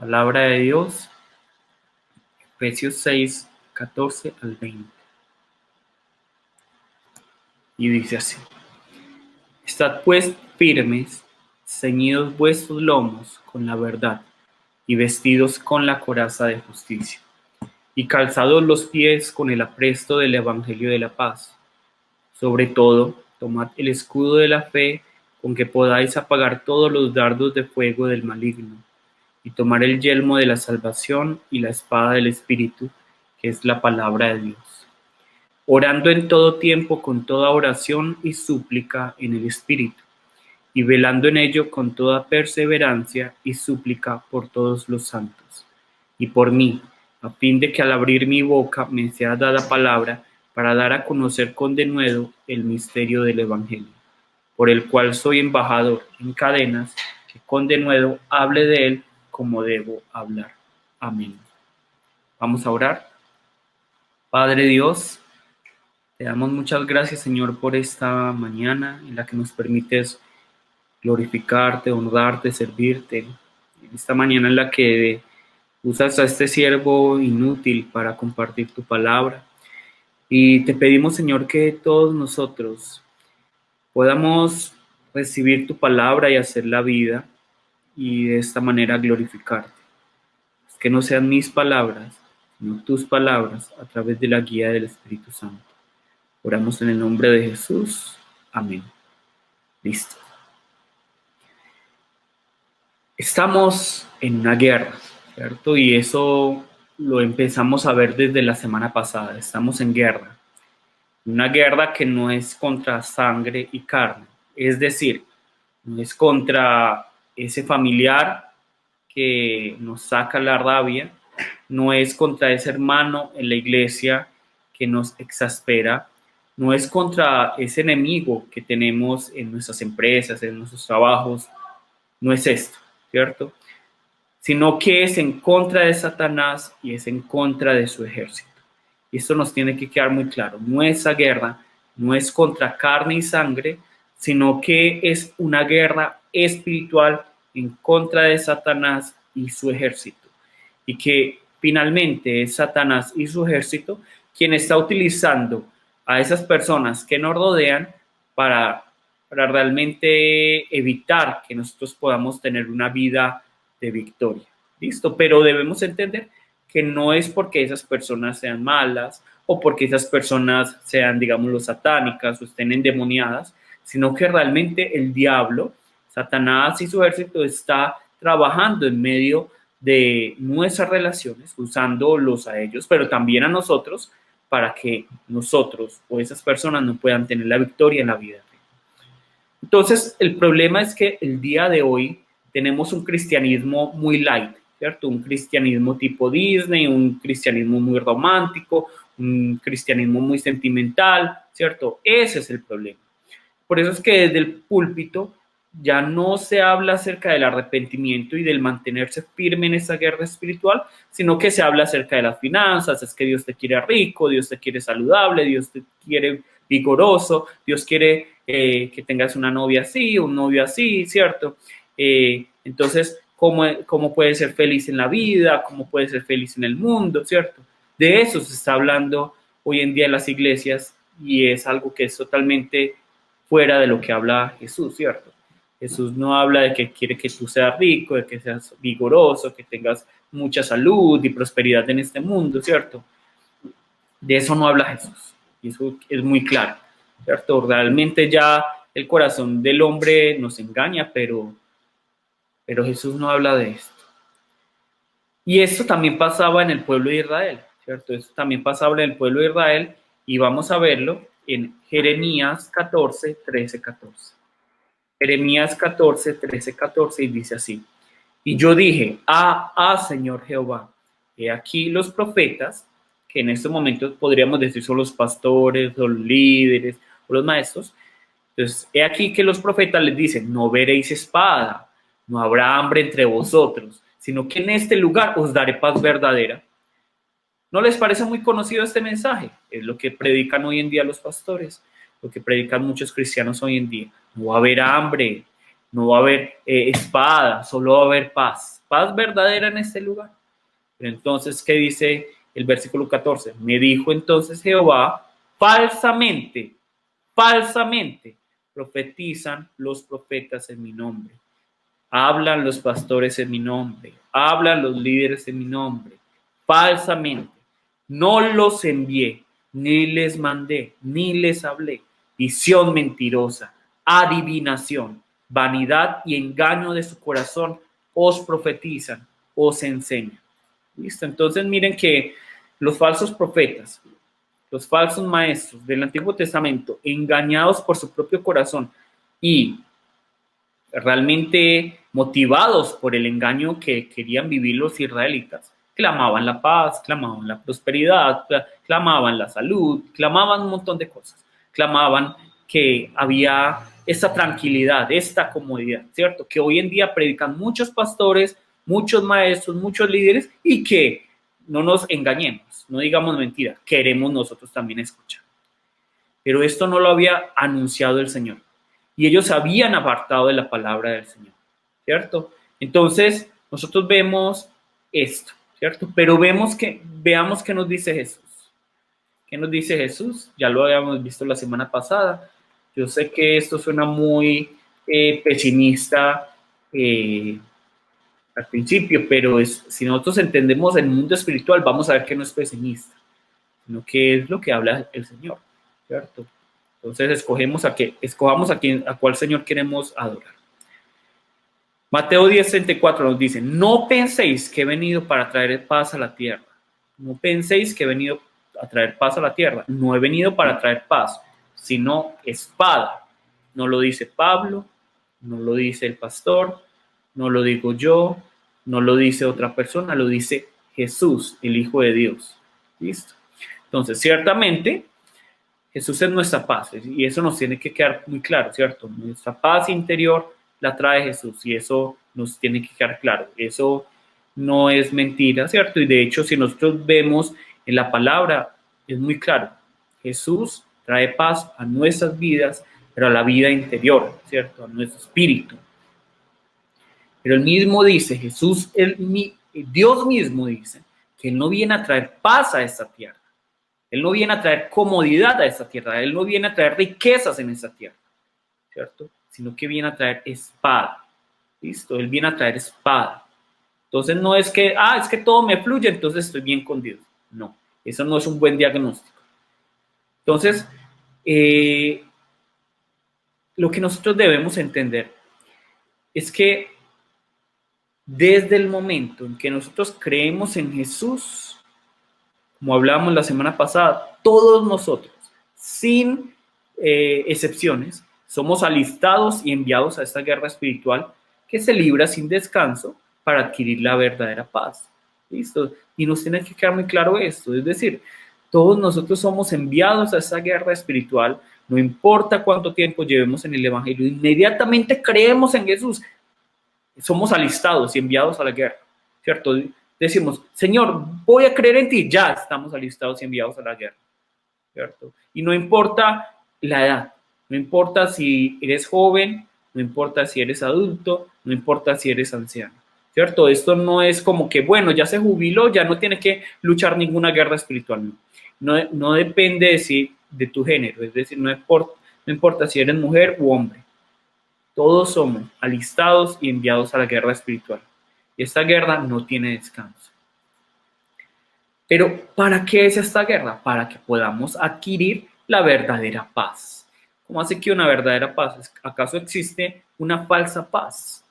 Palabra de Dios, Efesios 6, 14 al 20. Y dice así: Estad pues firmes, ceñidos vuestros lomos con la verdad, y vestidos con la coraza de justicia, y calzados los pies con el apresto del evangelio de la paz. Sobre todo, tomad el escudo de la fe, con que podáis apagar todos los dardos de fuego del maligno, y tomar el yelmo de la salvación y la espada del Espíritu, que es la palabra de Dios, orando en todo tiempo con toda oración y súplica en el Espíritu, y velando en ello con toda perseverancia y súplica por todos los santos, y por mí, a fin de que al abrir mi boca me sea dada palabra para dar a conocer con denuedo el misterio del Evangelio, por el cual soy embajador en cadenas, que con denuedo hable de él como debo hablar. Amén. Vamos a orar. Padre Dios, te damos muchas gracias, Señor, por esta mañana en la que nos permites glorificarte, honrarte, servirte. En esta mañana en la que usas a este siervo inútil para compartir tu palabra. Y te pedimos, Señor, que todos nosotros podamos recibir tu palabra y hacerla vida y de esta manera glorificarte. Que no sean mis palabras, sino tus palabras a través de la guía del Espíritu Santo. Oramos en el nombre de Jesús. Amén. Listo. Estamos en una guerra, ¿cierto? Y eso lo empezamos a ver desde la semana pasada. Estamos en guerra. Una guerra que no es contra sangre y carne. Es decir, no es contra ese familiar que nos saca la rabia, no es contra ese hermano en la iglesia que nos exaspera, no es contra ese enemigo que tenemos en nuestras empresas, en nuestros trabajos, no es esto, ¿cierto? Sino que es en contra de Satanás y es en contra de su ejército. Y esto nos tiene que quedar muy claro. Nuestra guerra no es contra carne y sangre, sino que es una guerra espiritual en contra de Satanás y su ejército. Y que finalmente es Satanás y su ejército quien está utilizando a esas personas que nos rodean para realmente evitar que nosotros podamos tener una vida de victoria. ¿Listo? Pero debemos entender que no es porque esas personas sean malas o porque esas personas sean, digámoslo, satánicas o estén endemoniadas, sino que realmente el diablo, Satanás y su ejército está trabajando en medio de nuestras relaciones, usándolos a ellos, pero también a nosotros, para que nosotros o esas personas no puedan tener la victoria en la vida. Entonces, el problema es que el día de hoy tenemos un cristianismo muy light, ¿cierto? Un cristianismo tipo Disney, un cristianismo muy romántico, un cristianismo muy sentimental, ¿cierto? Ese es el problema. Por eso es que desde el púlpito ya no se habla acerca del arrepentimiento y del mantenerse firme en esa guerra espiritual, sino que se habla acerca de las finanzas, es que Dios te quiere rico, Dios te quiere saludable, Dios te quiere vigoroso, Dios quiere que tengas una novia así, un novio así, ¿cierto? Entonces, ¿cómo puedes ser feliz en la vida? ¿Cómo puedes ser feliz en el mundo? ¿Cierto? De eso se está hablando hoy en día en las iglesias y es algo que es totalmente fuera de lo que habla Jesús, ¿cierto? Jesús no habla de que quiere que tú seas rico, de que seas vigoroso, que tengas mucha salud y prosperidad en este mundo, ¿cierto? De eso no habla Jesús. Y eso es muy claro, ¿cierto? Realmente ya el corazón del hombre nos engaña, pero Jesús no habla de esto. Y esto también pasaba en el pueblo de Israel, ¿cierto? Esto también pasaba en el pueblo de Israel y vamos a verlo en Jeremías 14, 13, 14. Jeremías 14, 13, 14 y dice así: Y yo dije, Señor Jehová, he aquí los profetas, que en estos momentos podríamos decir son los pastores, los líderes o los maestros. Entonces, he aquí que los profetas les dicen, no veréis espada, no habrá hambre entre vosotros, sino que en este lugar os daré paz verdadera. ¿No les parece muy conocido este mensaje? Es lo que predican hoy en día los pastores, lo que predican muchos cristianos hoy en día. No va a haber hambre, no va a haber espada, solo va a haber paz paz verdadera en este lugar. Pero entonces, ¿qué dice el versículo 14? Me dijo entonces Jehová, falsamente profetizan los profetas en mi nombre. Hablan los pastores en mi nombre, hablan los líderes en mi nombre, falsamente. No los envié, ni les mandé, ni les hablé. Visión mentirosa, adivinación, vanidad y engaño de su corazón os profetizan, os enseñan. ¿Listo? Entonces miren que los falsos profetas, los falsos maestros del Antiguo Testamento, engañados por su propio corazón y realmente motivados por el engaño que querían vivir los israelitas, clamaban la paz, clamaban la prosperidad, clamaban la salud, clamaban un montón de cosas, clamaban que había esta tranquilidad, esta comodidad, ¿cierto? Que hoy en día predican muchos pastores, muchos maestros, muchos líderes y que no nos engañemos, no digamos mentira, queremos nosotros también escuchar. Pero esto no lo había anunciado el Señor. Y ellos se habían apartado de la palabra del Señor, ¿cierto? Entonces, nosotros vemos esto, ¿cierto? Pero veamos qué nos dice Jesús. ¿Qué nos dice Jesús? Ya lo habíamos visto la semana pasada. Yo sé que esto suena muy pesimista al principio, pero si nosotros entendemos el mundo espiritual, vamos a ver que no es pesimista, sino que es lo que habla el Señor, ¿cierto? Entonces escojamos a cuál Señor queremos adorar. Mateo 10:34 nos dice, no penséis que he venido para traer paz a la tierra. No penséis que he venido a traer paz a la tierra. No he venido para traer paz, sino espada. No lo dice Pablo, no lo dice el pastor, no lo digo yo, no lo dice otra persona, lo dice Jesús, el Hijo de Dios. ¿Listo? Entonces, ciertamente, Jesús es nuestra paz y eso nos tiene que quedar muy claro, ¿cierto? Nuestra paz interior la trae Jesús y eso nos tiene que quedar claro. Eso no es mentira, ¿cierto? Y de hecho, si nosotros vemos en la palabra, es muy claro. Jesús trae paz a nuestras vidas, pero a la vida interior, ¿cierto? A nuestro espíritu. Pero él mismo dice, Dios mismo dice, que Él no viene a traer paz a esta tierra. Él no viene a traer comodidad a esta tierra, Él no viene a traer riquezas en esta tierra, ¿cierto? Sino que viene a traer espada, ¿listo? Él viene a traer espada. Entonces no es que, es que todo me fluye, entonces estoy bien con Dios. No, eso no es un buen diagnóstico. Entonces, lo que nosotros debemos entender es que desde el momento en que nosotros creemos en Jesús, como hablábamos la semana pasada, todos nosotros, sin excepciones, somos alistados y enviados a esta guerra espiritual que se libra sin descanso para adquirir la verdadera paz. ¿Listo? Y nos tiene que quedar muy claro esto, es decir, todos nosotros somos enviados a esta guerra espiritual, no importa cuánto tiempo llevemos en el Evangelio, inmediatamente creemos en Jesús, somos alistados y enviados a la guerra, ¿cierto? Decimos, Señor, voy a creer en ti, ya estamos alistados y enviados a la guerra, ¿cierto? Y no importa la edad, no importa si eres joven, no importa si eres adulto, no importa si eres anciano, ¿cierto? Esto no es como que, bueno, ya se jubiló, ya no tiene que luchar ninguna guerra espiritual, no depende de tu género, es decir, no importa si eres mujer u hombre, todos somos alistados y enviados a la guerra espiritual. Y esta guerra no tiene descanso. Pero ¿para qué es esta guerra? Para que podamos adquirir la verdadera paz. ¿Cómo hace que una verdadera paz? ¿Acaso existe una falsa paz?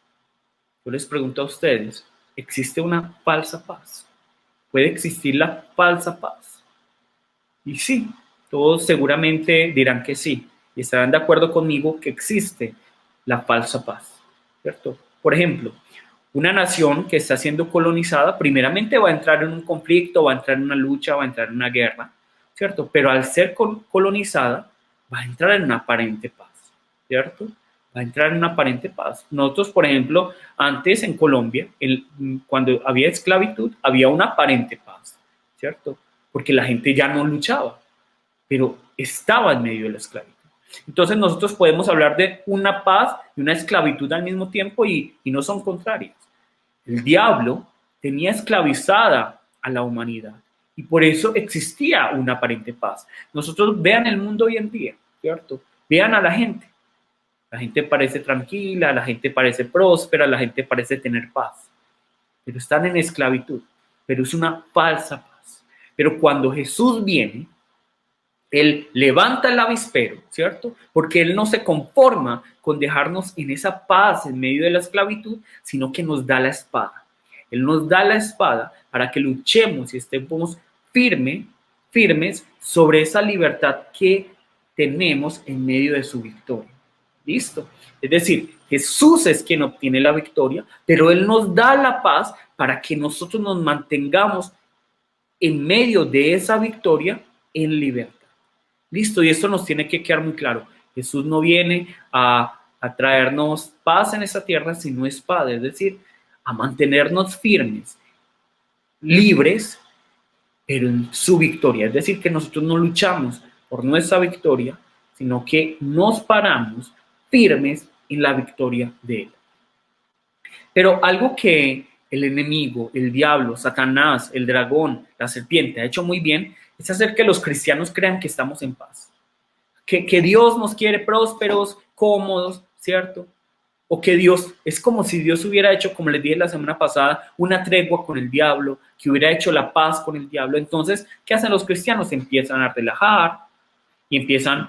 Yo les pregunto a ustedes, ¿existe una falsa paz? ¿Puede existir la falsa paz? Y sí, todos seguramente dirán que sí. Y estarán de acuerdo conmigo que existe la falsa paz, ¿cierto? Por ejemplo, una nación que está siendo colonizada, primeramente va a entrar en un conflicto, va a entrar en una lucha, va a entrar en una guerra, ¿cierto? Pero al ser colonizada, va a entrar en una aparente paz, ¿cierto? Va a entrar en una aparente paz. Nosotros, por ejemplo, antes en Colombia, cuando había esclavitud, había una aparente paz, ¿cierto? Porque la gente ya no luchaba, pero estaba en medio de la esclavitud. Entonces nosotros podemos hablar de una paz y una esclavitud al mismo tiempo y no son contrarias. El diablo tenía esclavizada a la humanidad y por eso existía una aparente paz. Nosotros vean el mundo hoy en día, ¿cierto? Vean a la gente. La gente parece tranquila, la gente parece próspera, la gente parece tener paz, pero están en esclavitud, pero es una falsa paz. Pero cuando Jesús viene, Él levanta el avispero, ¿cierto? Porque Él no se conforma con dejarnos en esa paz en medio de la esclavitud, sino que nos da la espada. Él nos da la espada para que luchemos y estemos firmes sobre esa libertad que tenemos en medio de su victoria. ¿Listo? Es decir, Jesús es quien obtiene la victoria, pero Él nos da la paz para que nosotros nos mantengamos en medio de esa victoria en libertad. Listo, y esto nos tiene que quedar muy claro. Jesús no viene a traernos paz en esa tierra, sino espada, es decir, a mantenernos firmes, libres, pero en su victoria. Es decir, que nosotros no luchamos por nuestra victoria, sino que nos paramos firmes en la victoria de Él. Pero algo que el enemigo, el diablo, Satanás, el dragón, la serpiente ha hecho muy bien es hacer que los cristianos crean que estamos en paz. Que Dios nos quiere prósperos, cómodos, ¿cierto? O que Dios, es como si Dios hubiera hecho, como les dije la semana pasada, una tregua con el diablo, que hubiera hecho la paz con el diablo. Entonces, ¿qué hacen los cristianos? Empiezan a relajar y empiezan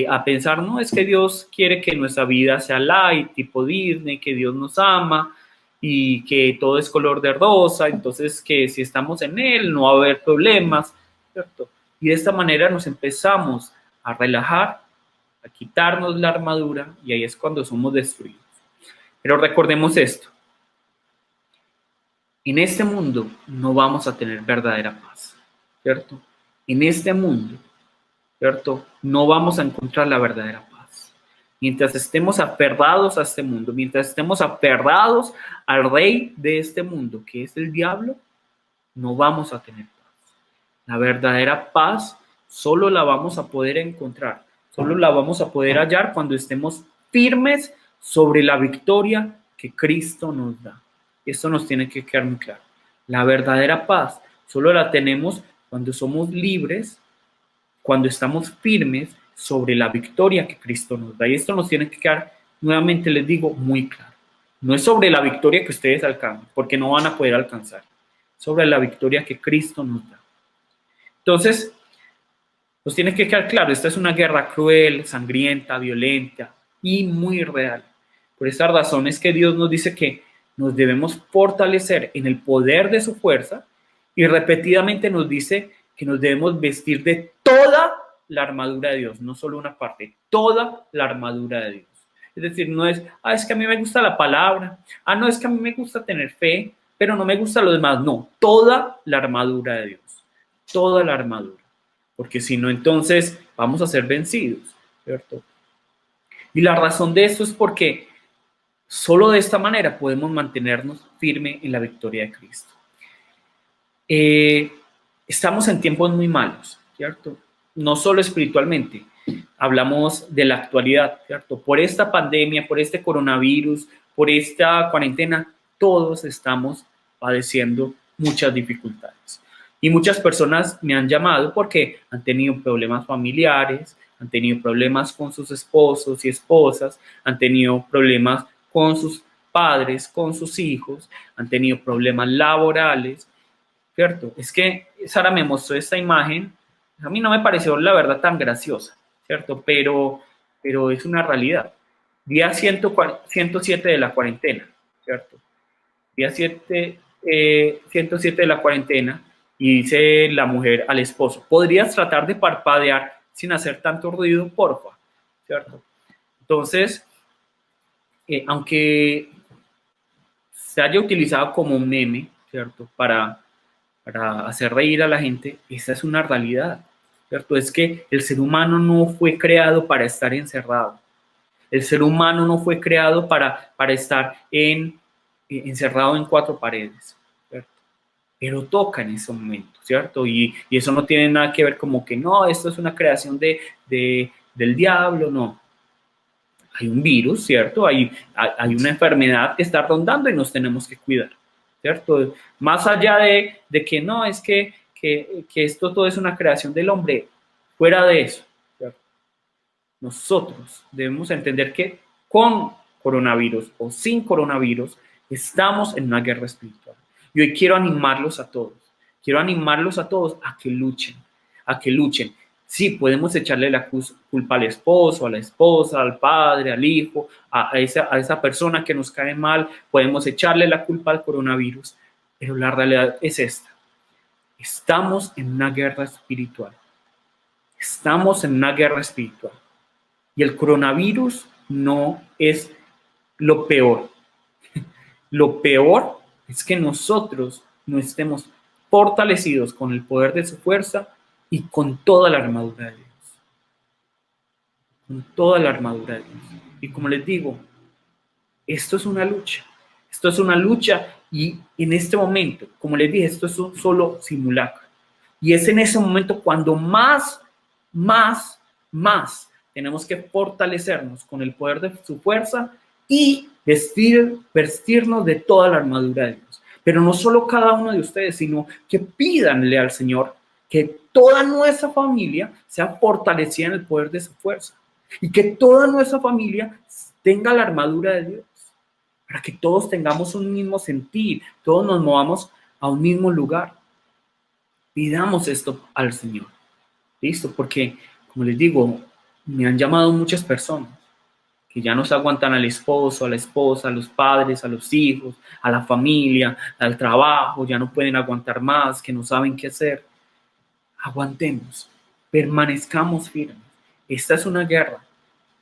a pensar, no, es que Dios quiere que nuestra vida sea light, tipo Disney, que Dios nos ama y que todo es color de rosa, entonces que si estamos en Él no va a haber problemas, ¿cierto? Y de esta manera nos empezamos a relajar, a quitarnos la armadura y ahí es cuando somos destruidos. Pero recordemos esto, en este mundo no vamos a tener verdadera paz, ¿cierto? En este mundo, ¿cierto? No vamos a encontrar la verdadera paz. Mientras estemos aferrados a este mundo, mientras estemos aferrados al rey de este mundo, que es el diablo, no vamos a tener paz. La verdadera paz solo la vamos a poder encontrar, solo la vamos a poder hallar cuando estemos firmes sobre la victoria que Cristo nos da. Esto nos tiene que quedar muy claro. La verdadera paz solo la tenemos cuando somos libres, cuando estamos firmes sobre la victoria que Cristo nos da. Y esto nos tiene que quedar, nuevamente les digo, muy claro. No es sobre la victoria que ustedes alcanzan, porque no van a poder alcanzar. Sobre la victoria que Cristo nos da. Entonces, nos tiene que quedar claro, esta es una guerra cruel, sangrienta, violenta y muy real. Por esa razón es que Dios nos dice que nos debemos fortalecer en el poder de su fuerza y repetidamente nos dice que nos debemos vestir de toda la armadura de Dios, no solo una parte, toda la armadura de Dios. Es decir, no es, es que a mí me gusta la palabra, no, es que a mí me gusta tener fe, pero no me gusta lo demás. No, toda la armadura de Dios, toda la armadura, porque si no, entonces vamos a ser vencidos, ¿cierto? Y la razón de esto es porque solo de esta manera podemos mantenernos firmes en la victoria de Cristo. Estamos en tiempos muy malos, ¿cierto? No solo espiritualmente, hablamos de la actualidad, ¿cierto? Por esta pandemia, por este coronavirus, por esta cuarentena, todos estamos padeciendo muchas dificultades. Y muchas personas me han llamado porque han tenido problemas familiares, han tenido problemas con sus esposos y esposas, han tenido problemas con sus padres, con sus hijos, han tenido problemas laborales, ¿cierto? Es que Sara me mostró esta imagen, a mí no me pareció la verdad tan graciosa, ¿cierto? Pero es una realidad. Día 107 de la cuarentena, ¿cierto? Día 107 de la cuarentena y dice la mujer al esposo, ¿podrías tratar de parpadear sin hacer tanto ruido, porfa? ¿Cierto? Entonces, aunque se haya utilizado como un meme, ¿cierto? Para hacer reír a la gente, esa es una realidad, ¿cierto? Es que el ser humano no fue creado para estar encerrado. El ser humano no fue creado para estar encerrado en cuatro paredes, ¿cierto? Pero toca en ese momento, ¿cierto? Y eso no tiene nada que ver como que no, esto es una creación del diablo, no. Hay un virus, ¿cierto? Hay una enfermedad que está rondando y nos tenemos que cuidar. ¿cierto? Más allá de que no, es que esto todo es una creación del hombre, fuera de eso, ¿cierto? Nosotros debemos entender que con coronavirus o sin coronavirus estamos en una guerra espiritual. Y hoy quiero animarlos a todos a que luchen. Sí, podemos echarle la culpa al esposo, a la esposa, al padre, al hijo, a esa persona que nos cae mal, podemos echarle la culpa al coronavirus, pero la realidad es esta. Estamos en una guerra espiritual. Estamos en una guerra espiritual. Y el coronavirus no es lo peor. Lo peor es que nosotros no estemos fortalecidos con el poder de su fuerza y con toda la armadura de Dios. Con toda la armadura de Dios. Y como les digo, esto es una lucha. Esto es una lucha y en este momento, como les dije, esto es un solo simulacro. Y es en ese momento cuando más tenemos que fortalecernos con el poder de su fuerza y vestirnos de toda la armadura de Dios. Pero no solo cada uno de ustedes, sino que pídanle al Señor que toda nuestra familia sea fortalecida en el poder de su fuerza y que toda nuestra familia tenga la armadura de Dios, para que todos tengamos un mismo sentir, todos nos movamos a un mismo lugar. Pidamos esto al Señor. ¿Listo? Porque, como les digo, me han llamado muchas personas que ya no se aguantan al esposo, a la esposa, a los padres, a los hijos, a la familia, al trabajo, ya no pueden aguantar más, que no saben qué hacer. Aguantemos, permanezcamos firmes. Esta es una guerra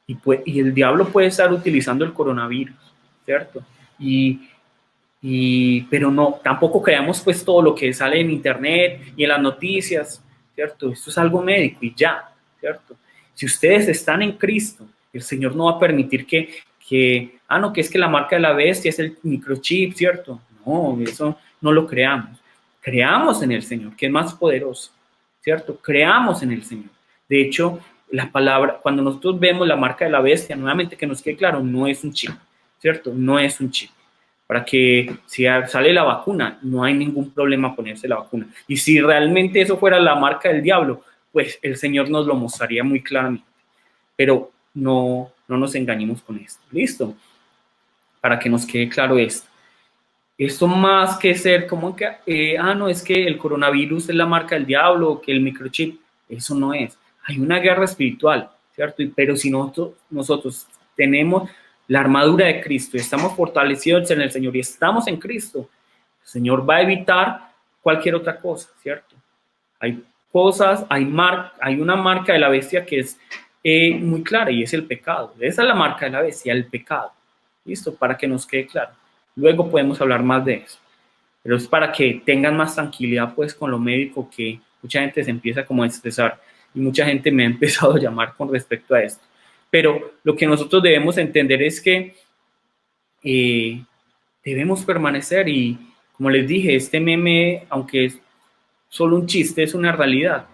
y el diablo puede estar utilizando el coronavirus, ¿cierto? Pero no, tampoco creamos pues todo lo que sale en internet y en las noticias, ¿cierto? Esto es algo médico y ya, ¿cierto? Si ustedes están en Cristo, el Señor no va a permitir que que es que la marca de la bestia es el microchip, ¿cierto? No, eso no lo creamos. Creamos en el Señor, que es más poderoso, ¿cierto? Creamos en el Señor. De hecho, la palabra, cuando nosotros vemos la marca de la bestia, nuevamente que nos quede claro, no es un chip, ¿cierto? No es un chip. Para que si sale la vacuna, no hay ningún problema ponerse la vacuna. Y si realmente eso fuera la marca del diablo, pues el Señor nos lo mostraría muy claramente. Pero no nos engañemos con esto. ¿Listo? Para que nos quede claro esto. Esto más que ser como que, no, es que el coronavirus es la marca del diablo, que el microchip, eso no es. Hay una guerra espiritual, ¿cierto? Pero si nosotros tenemos la armadura de Cristo y estamos fortalecidos en el Señor y estamos en Cristo, el Señor va a evitar cualquier otra cosa, ¿cierto? Hay cosas, hay una marca de la bestia que es muy clara y es el pecado. Esa es la marca de la bestia, el pecado. ¿Listo? Para que nos quede claro. Luego podemos hablar más de eso. Pero es para que tengan más tranquilidad pues con lo médico, que mucha gente se empieza como a estresar y mucha gente me ha empezado a llamar con respecto a esto. Pero lo que nosotros debemos entender es que debemos permanecer y, como les dije, este meme, aunque es solo un chiste, es una realidad.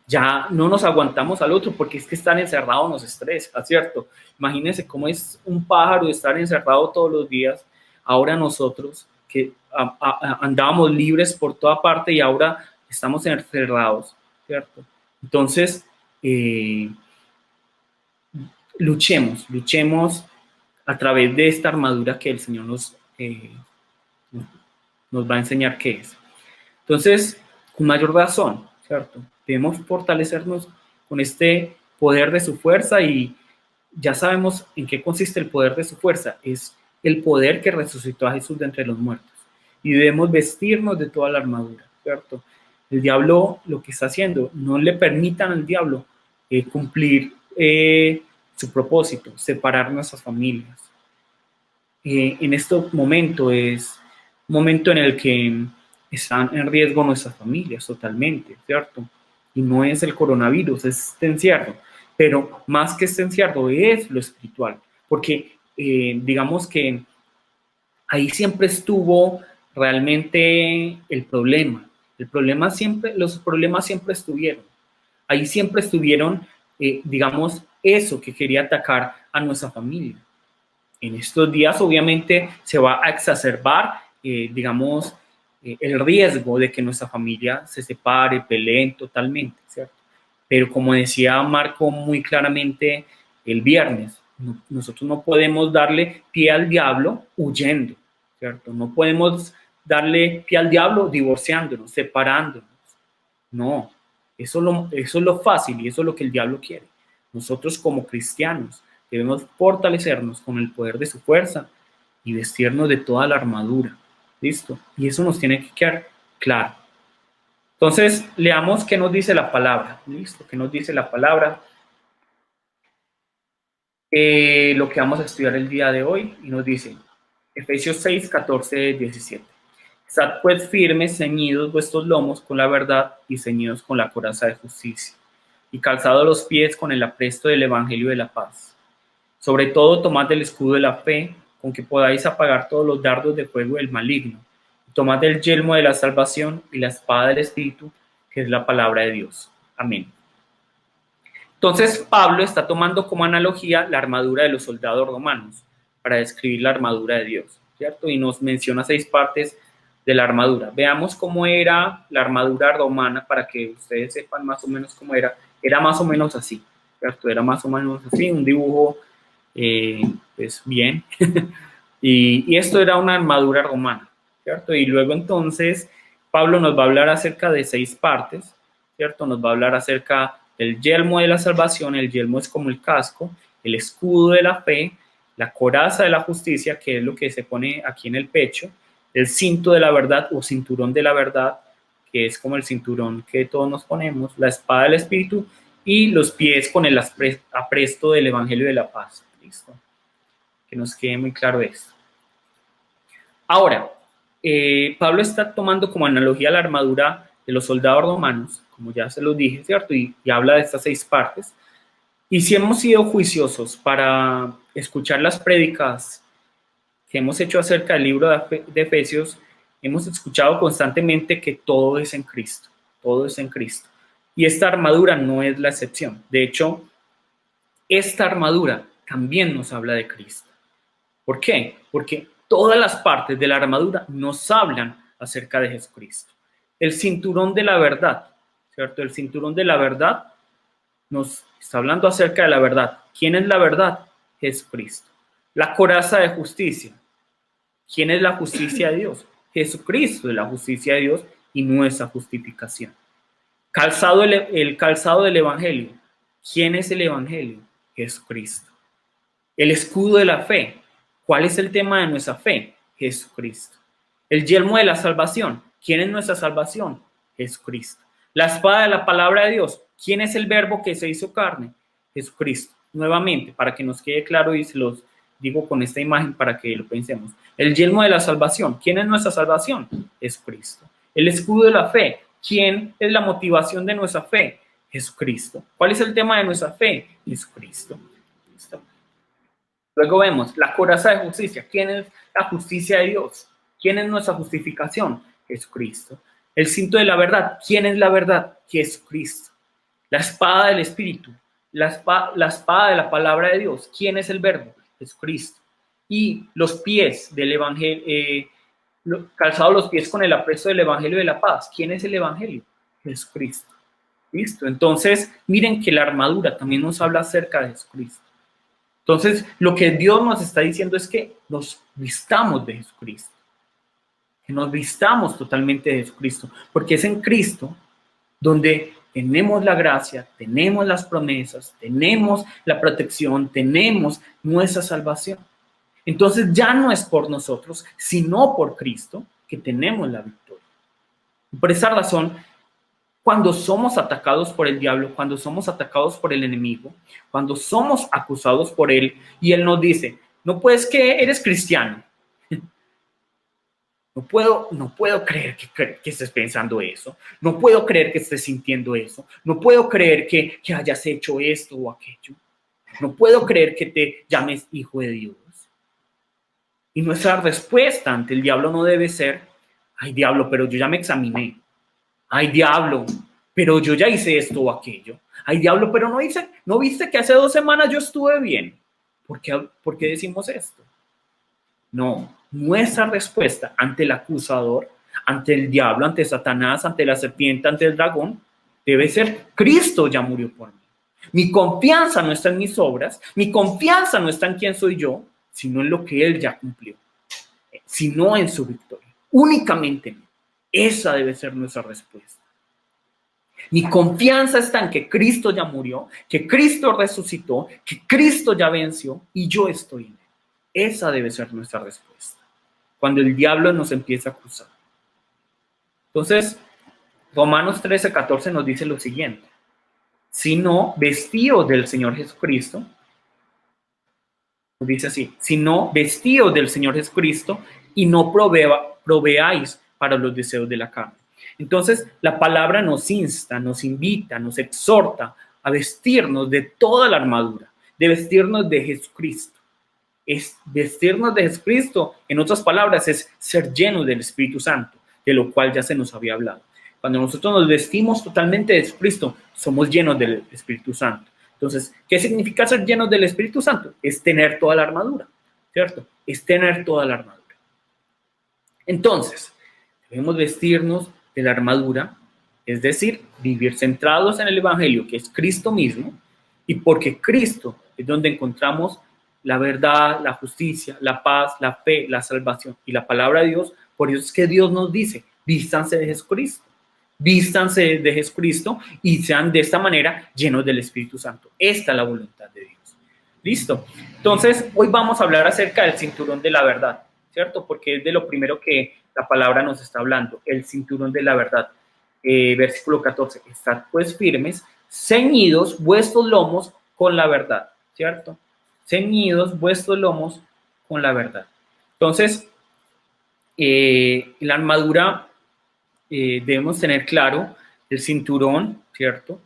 Ya no nos aguantamos al otro porque es que estar encerrado nos estresa, ¿cierto? Imagínense cómo es un pájaro estar encerrado todos los días. Ahora nosotros que andábamos libres por toda parte y ahora estamos encerrados, ¿cierto? Entonces, luchemos a través de esta armadura que el Señor nos va a enseñar qué es. Entonces, con mayor razón, ¿cierto? Debemos fortalecernos con este poder de su fuerza y ya sabemos en qué consiste el poder de su fuerza. Es el poder que resucitó a Jesús de entre los muertos. Y debemos vestirnos de toda la armadura, ¿cierto? El diablo lo que está haciendo, no le permitan al diablo cumplir su propósito, separar nuestras familias. En este momento es un momento en el que están en riesgo nuestras familias totalmente, ¿cierto? Y no es el coronavirus, es este encierro. Pero más que este encierro es lo espiritual, porque digamos que ahí siempre estuvo realmente el problema. Los problemas siempre estuvieron. Ahí siempre estuvieron, digamos, eso que quería atacar a nuestra familia. En estos días obviamente se va a exacerbar digamos, el riesgo de que nuestra familia se separe, peleen totalmente, ¿cierto? Pero como decía Marco muy claramente el viernes, nosotros no podemos darle pie al diablo huyendo, ¿cierto? No podemos darle pie al diablo divorciándonos, separándonos. No, eso es lo fácil y eso es lo que el diablo quiere. Nosotros como cristianos debemos fortalecernos con el poder de su fuerza y vestirnos de toda la armadura. ¿Listo? Y eso nos tiene que quedar claro. Entonces, leamos qué nos dice la palabra. ¿Listo? ¿Qué nos dice la palabra? Lo que vamos a estudiar el día de hoy y nos dice Efesios 6, 14, 17. Estad pues firmes, ceñidos vuestros lomos con la verdad y ceñidos con la coraza de justicia y calzados los pies con el apresto del evangelio de la paz. Sobre todo tomad el escudo de la fe con que podáis apagar todos los dardos de fuego del maligno. Tomad el yelmo de la salvación y la espada del Espíritu, que es la palabra de Dios. Amén. Entonces Pablo está tomando como analogía la armadura de los soldados romanos para describir la armadura de Dios, ¿cierto? Y nos menciona 6 partes de la armadura. Veamos cómo era la armadura romana para que ustedes sepan más o menos cómo era. Era más o menos así, ¿cierto? Era más o menos así, un dibujo, pues bien. y esto era una armadura romana, ¿cierto? Y luego entonces Pablo nos va a hablar acerca de 6 partes, ¿cierto? Nos va a hablar acerca del yelmo de la salvación. El yelmo es como el casco, el escudo de la fe, la coraza de la justicia, que es lo que se pone aquí en el pecho, el cinto de la verdad o cinturón de la verdad, que es como el cinturón que todos nos ponemos, la espada del Espíritu y los pies con el apresto del evangelio de la paz. ¿Listo? Que nos quede muy claro esto. Ahora, Pablo está tomando como analogía la armadura de los soldados romanos, como ya se los dije, ¿cierto? Y habla de estas 6 partes. Y si hemos sido juiciosos para escuchar las prédicas que hemos hecho acerca del libro de Efesios, hemos escuchado constantemente que todo es en Cristo, todo es en Cristo. Y esta armadura no es la excepción. De hecho, esta armadura también nos habla de Cristo. ¿Por qué? Porque todas las partes de la armadura nos hablan acerca de Jesucristo. El cinturón de la verdad, ¿cierto? El cinturón de la verdad nos está hablando acerca de la verdad. ¿Quién es la verdad? Jesucristo. La coraza de justicia. ¿Quién es la justicia de Dios? Jesucristo es la justicia de Dios y nuestra justificación. El calzado del evangelio. ¿Quién es el evangelio? Jesucristo. El escudo de la fe. ¿Cuál es el tema de nuestra fe? Jesucristo. El yelmo de la salvación. ¿Quién es nuestra salvación? Jesucristo. La espada de la palabra de Dios. ¿Quién es el verbo que se hizo carne? Jesucristo. Nuevamente, para que nos quede claro y se los digo con esta imagen para que lo pensemos. El yelmo de la salvación. ¿Quién es nuestra salvación? Jesucristo. El escudo de la fe. ¿Quién es la motivación de nuestra fe? Jesucristo. ¿Cuál es el tema de nuestra fe? Jesucristo. ¿Listo? Luego vemos la coraza de justicia. ¿Quién es la justicia de Dios? ¿Quién es nuestra justificación? Jesucristo. El cinto de la verdad. ¿Quién es la verdad? Jesucristo. La espada del Espíritu. La espada de la palabra de Dios. ¿Quién es el verbo? Jesucristo. Y los pies del evangelio, calzados los pies con el apresto del evangelio de la paz. ¿Quién es el evangelio? Jesucristo. ¿Listo? Entonces, miren que la armadura también nos habla acerca de Jesucristo. Entonces, lo que Dios nos está diciendo es que nos vistamos de Jesucristo, que nos vistamos totalmente de Jesucristo, porque es en Cristo donde tenemos la gracia, tenemos las promesas, tenemos la protección, tenemos nuestra salvación. Entonces, ya no es por nosotros, sino por Cristo que tenemos la victoria. Por esa razón, cuando somos atacados por el diablo, cuando somos atacados por el enemigo, cuando somos acusados por él y él nos dice, no puedes que eres cristiano. No puedo creer que estés pensando eso. No puedo creer que estés sintiendo eso. No puedo creer que hayas hecho esto o aquello. No puedo creer que te llames hijo de Dios. Y nuestra respuesta ante el diablo no debe ser, ay diablo, pero yo ya me examiné. Ay, diablo, pero yo ya hice esto o aquello. Ay, diablo, pero no viste que hace 2 semanas yo estuve bien. ¿Por qué decimos esto? No nuestra respuesta ante el acusador, ante el diablo, ante Satanás, ante la serpiente, ante el dragón, debe ser: Cristo ya murió por mí. Mi confianza no está en mis obras, mi confianza no está en quién soy yo, sino en lo que Él ya cumplió, sino en su victoria, únicamente en Él. Esa debe ser nuestra respuesta. Mi confianza está en que Cristo ya murió, que Cristo resucitó, que Cristo ya venció y yo estoy en Él. Esa debe ser nuestra respuesta cuando el diablo nos empieza a acusar. Entonces, Romanos 13:14 nos dice lo siguiente: sino vestidos del Señor Jesucristo, dice así, sino vestidos del Señor Jesucristo y no proveáis para los deseos de la carne. Entonces, la palabra nos insta, nos invita, nos exhorta a vestirnos de toda la armadura, de vestirnos de Jesucristo. Es vestirnos de Jesucristo, en otras palabras, es ser llenos del Espíritu Santo, de lo cual ya se nos había hablado. Cuando nosotros nos vestimos totalmente de Jesucristo, somos llenos del Espíritu Santo. Entonces, ¿qué significa ser llenos del Espíritu Santo? Es tener toda la armadura, ¿cierto? Es tener toda la armadura. Entonces, debemos vestirnos de la armadura, es decir, vivir centrados en el Evangelio, que es Cristo mismo, y porque Cristo es donde encontramos la verdad, la justicia, la paz, la fe, la salvación y la palabra de Dios. Por eso es que Dios nos dice: vístanse de Jesucristo. Vístanse de Jesucristo y sean de esta manera llenos del Espíritu Santo. Esta es la voluntad de Dios. ¿Listo? Entonces, hoy vamos a hablar acerca del cinturón de la verdad, ¿cierto? Porque es de lo primero que la palabra nos está hablando, el cinturón de la verdad. Versículo 14, estad pues firmes, ceñidos vuestros lomos con la verdad, ¿cierto? Ceñidos vuestros lomos con la verdad. Entonces, la armadura, debemos tener claro, el cinturón, ¿cierto?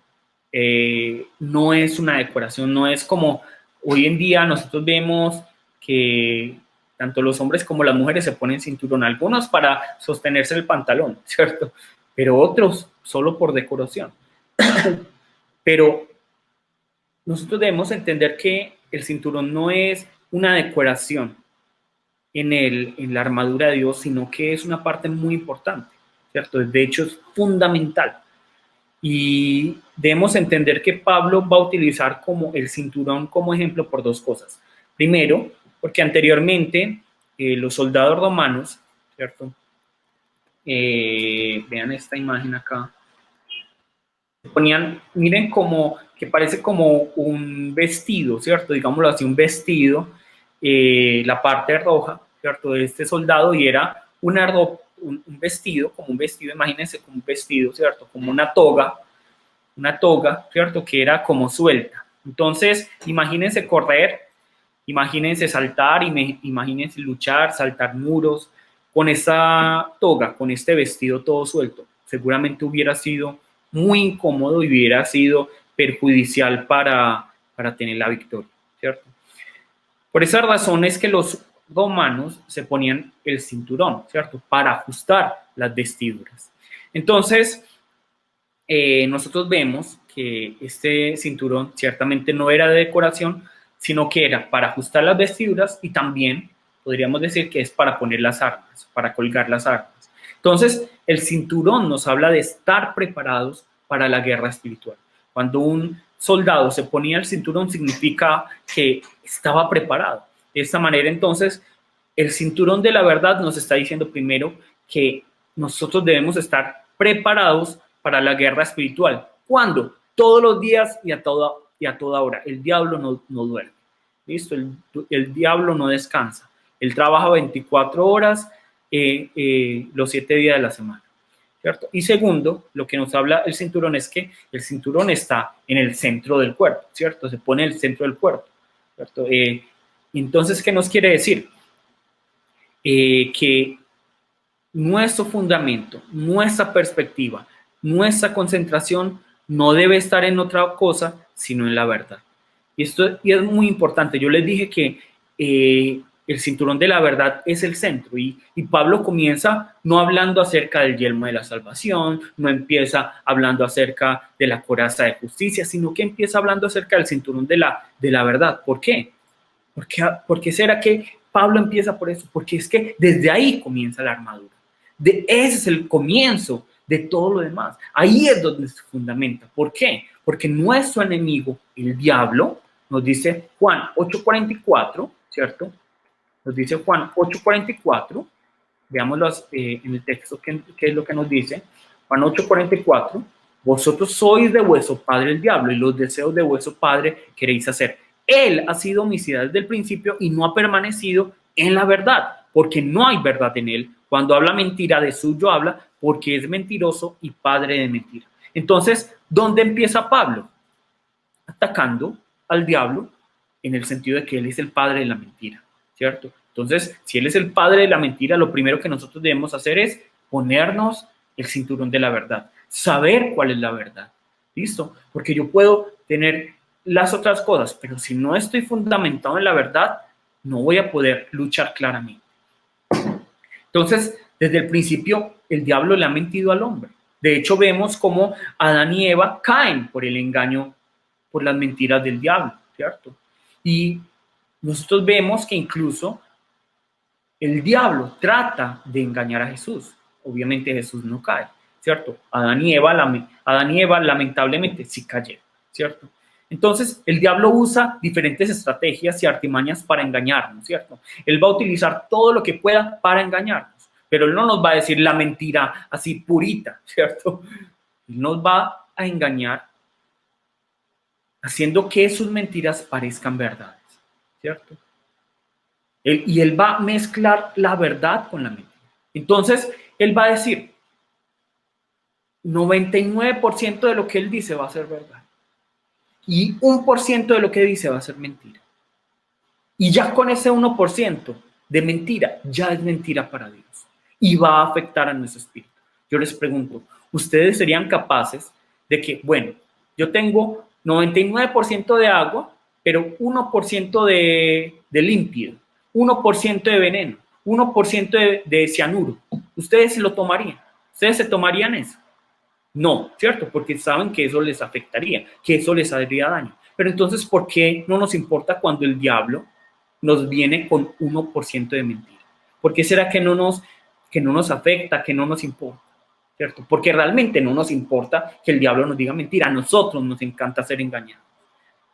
No es una decoración, no es como hoy en día nosotros vemos que tanto los hombres como las mujeres se ponen cinturón, algunos para sostenerse el pantalón, ¿cierto? Pero otros solo por decoración. Pero nosotros debemos entender que el cinturón no es una decoración en la armadura de Dios, sino que es una parte muy importante, ¿cierto? De hecho, es fundamental. Y debemos entender que Pablo va a utilizar como el cinturón como ejemplo por dos cosas. Primero, porque anteriormente los soldados romanos, ¿cierto? Vean esta imagen acá. Ponían, miren, como que parece como un vestido, ¿cierto? Digámoslo así, un vestido, la parte roja, ¿cierto? De este soldado, y era una ropa, un vestido, como un vestido, imagínense como un vestido, ¿cierto? Como una toga, ¿cierto? Que era como suelta. Entonces, imagínense correr, imagínense saltar, imagínense luchar, saltar muros, con esa toga, con este vestido todo suelto. Seguramente hubiera sido muy incómodo y hubiera sido perjudicial para tener la victoria, ¿cierto? Por esa razón es que los romanos se ponían el cinturón, ¿cierto? Para ajustar las vestiduras. Entonces, nosotros vemos que este cinturón ciertamente no era de decoración, sino que era para ajustar las vestiduras y también podríamos decir que es para poner las armas, para colgar las armas. Entonces, el cinturón nos habla de estar preparados para la guerra espiritual. Cuando un soldado se ponía el cinturón, significa que estaba preparado. De esta manera, entonces, el cinturón de la verdad nos está diciendo primero que nosotros debemos estar preparados para la guerra espiritual. ¿Cuándo? Todos los días y a toda hora. El diablo no duerme. ¿Listo? El diablo no descansa. Él trabaja 24 horas los 7 días de la semana, ¿cierto? Y segundo, lo que nos habla el cinturón es que el cinturón está en el centro del cuerpo, ¿cierto? Se pone en el centro del cuerpo, ¿cierto? Entonces, ¿qué nos quiere decir? Que nuestro fundamento, nuestra perspectiva, nuestra concentración no debe estar en otra cosa, sino en la verdad. Y esto es muy importante. Yo les dije que el cinturón de la verdad es el centro y Pablo comienza no hablando acerca del yelmo de la salvación, no empieza hablando acerca de la coraza de justicia, sino que empieza hablando acerca del cinturón de la verdad. ¿Por qué? ¿Por qué será que Pablo empieza por eso, porque es que desde ahí comienza la armadura. Ese es el comienzo de todo lo demás. Ahí es donde se fundamenta. ¿Por qué? Porque nuestro enemigo, el diablo, nos dice Juan 8:44, ¿cierto? Nos dice Juan 8:44. Veámoslo en el texto, ¿qué es lo que nos dice? Juan 8:44. Vosotros sois de vuestro padre el diablo y los deseos de vuestro padre queréis hacer. Él ha sido homicida desde el principio y no ha permanecido en la verdad, porque no hay verdad en él. Cuando habla mentira, de suyo habla, porque es mentiroso y padre de mentira. Entonces, ¿dónde empieza Pablo? Atacando al diablo en el sentido de que él es el padre de la mentira, ¿cierto? Entonces, si él es el padre de la mentira, lo primero que nosotros debemos hacer es ponernos el cinturón de la verdad, saber cuál es la verdad, ¿listo? Porque yo puedo tener las otras cosas, pero si no estoy fundamentado en la verdad, no voy a poder luchar claramente. Entonces, desde el principio, el diablo le ha mentido al hombre. De hecho, vemos cómo Adán y Eva caen por el engaño, por las mentiras del diablo, ¿cierto? Y nosotros vemos que incluso el diablo trata de engañar a Jesús. Obviamente Jesús no cae, ¿cierto? Adán y Eva lamentablemente sí cayeron, ¿cierto? Entonces, el diablo usa diferentes estrategias y artimañas para engañarnos, ¿cierto? Él va a utilizar todo lo que pueda para engañarnos, pero él no nos va a decir la mentira así purita, ¿cierto? Él nos va a engañar haciendo que sus mentiras parezcan verdades, ¿cierto? Y él va a mezclar la verdad con la mentira. Entonces, él va a decir, 99% de lo que él dice va a ser verdad. Y 1% de lo que dice va a ser mentira. Y ya con ese 1% de mentira, ya es mentira para Dios. Y va a afectar a nuestro espíritu. Yo les pregunto, ¿ustedes serían capaces de que, bueno, yo tengo 99% de agua, pero 1% de límpido, 1% de veneno, 1% de cianuro? ¿Ustedes se lo tomarían? ¿Ustedes se tomarían eso? No, ¿cierto? Porque saben que eso les afectaría, que eso les haría daño. Pero entonces, ¿por qué no nos importa cuando el diablo nos viene con 1% de mentira? ¿Por qué será que no nos afecta, que no nos importa? ¿Cierto? Porque realmente no nos importa que el diablo nos diga mentira. A nosotros nos encanta ser engañados,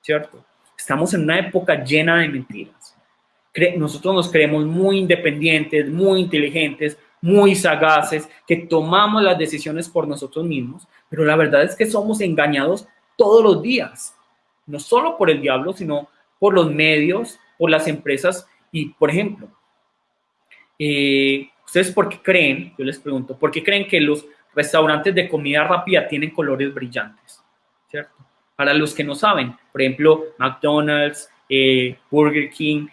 ¿cierto? Estamos en una época llena de mentiras. Nosotros nos creemos muy independientes, muy inteligentes, muy sagaces, que tomamos las decisiones por nosotros mismos, pero la verdad es que somos engañados todos los días, no solo por el diablo, sino por los medios, por las empresas. Y, por ejemplo, ¿ustedes por qué creen, yo les pregunto, por qué creen que los restaurantes de comida rápida tienen colores brillantes? ¿Cierto? Para los que no saben, por ejemplo, McDonald's, Burger King,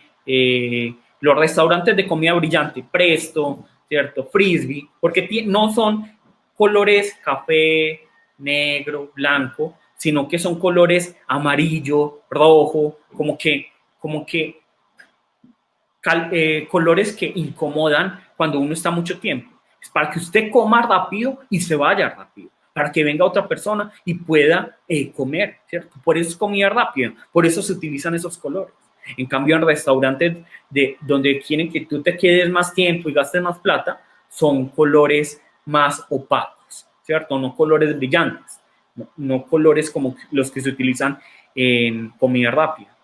los restaurantes de comida brillante, Presto, ¿cierto? Frisbee, porque no son colores café, negro, blanco, sino que son colores amarillo, rojo, como que colores que incomodan cuando uno está mucho tiempo. Es para que usted coma rápido y se vaya rápido, para que venga otra persona y pueda comer, ¿cierto? Por eso es comida rápida, por eso se utilizan esos colores. En cambio, en restaurantes donde quieren que tú te quedes más tiempo y gastes más plata, son colores más opacos, ¿cierto? No colores brillantes, no colores como los que se utilizan en comida rápida.